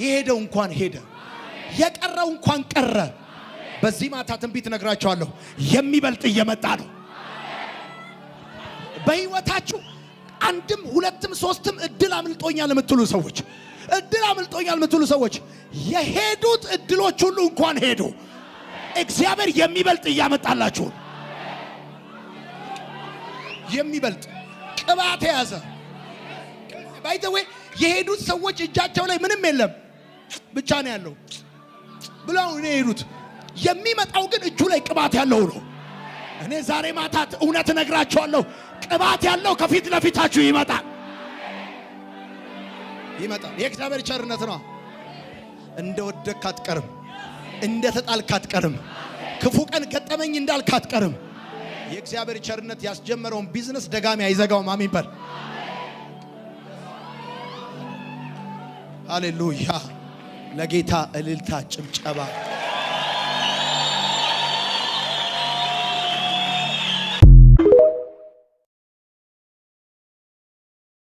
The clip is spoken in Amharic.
የሄደው እንኳን ሄደ፣ የቀረው እንኳን ቀረ። በዚህ ማታ ትንቢት ነግራቸዋለሁ። የሚበልጥ እየመጣ ነው። በህይወታችሁ አንድም ሁለትም ሶስትም እድል አምልጦኛል የምትሉ ሰዎች፣ እድል አምልጦኛል የምትሉ ሰዎች የሄዱት እድሎች ሁሉ እንኳን ሄዱ። እግዚአብሔር የሚበልጥ እያመጣላችሁ፣ የሚበልጥ ቅባት የያዘ ባይዘዌ የሄዱት ሰዎች እጃቸው ላይ ምንም የለም ብቻ ነው ያለው ብለው ነው የሄዱት። የሚመጣው ግን እጁ ላይ ቅባት ያለው ነው። እኔ ዛሬ ማታት እውነት ነግራችኋለሁ። ቅባት ያለው ከፊት ለፊታችሁ ይመጣል። የእግዚአብሔር ቸርነት ነው። እንደወደቅክ አትቀርም፣ እንደተጣልክ አትቀርም፣ ክፉ ቀን ገጠመኝ እንዳልክ አትቀርም። የእግዚአብሔር ቸርነት ያስጀመረውን ቢዝነስ ደጋሚ አይዘጋውም። አሜን በል። ሃሌሉያ! ለጌታ እልልታ ጭብጨባ